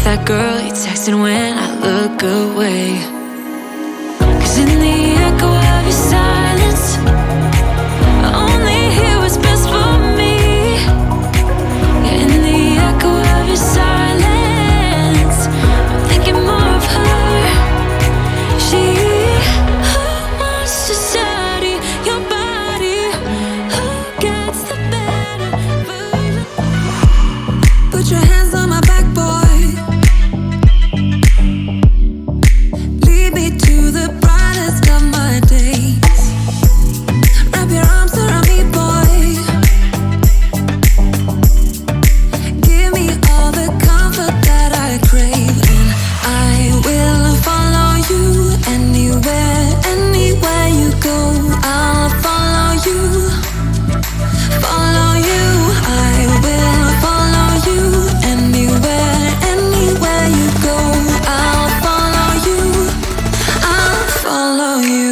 that girl you texted when I look away. 'Cause in the echo of your silence, I only hear what's best for me. Yeah, in the echo of your silence, I'm thinking more of her. She who wants to study your body, who gets the better version. Put your hands on my back, boy. Lead me to the brightest of my days. Wrap your arms around me, boy. Give me all the comfort that I crave, and I will follow you anywhere, anywhere you go. I'll follow you, follow you. I will follow you anywhere, anywhere you go. I'll follow you, I'll follow you.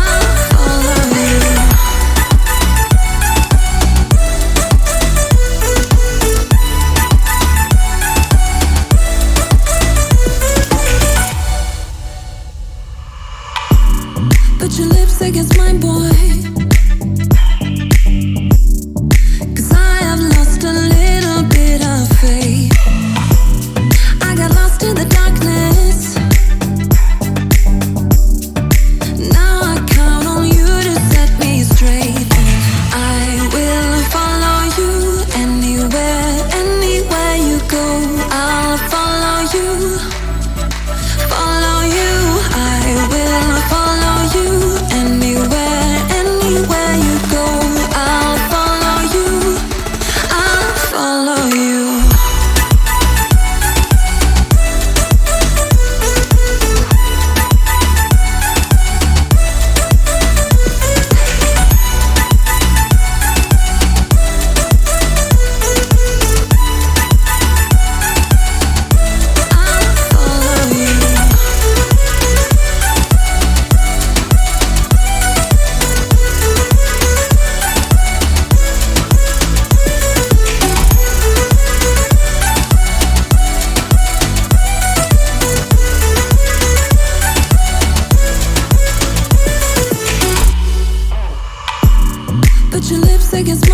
I'll follow you. Put your lips against mine, boy. 'Cause I have lost a little bit of faith. I got lost in the darkness. Now I count on you to set me straight. I will follow you anywhere, anywhere you go. I'll follow you, follow you. I will follow you anywhere, anywhere you go. I'll follow you, I'll follow you. I'll follow you. Put your lips against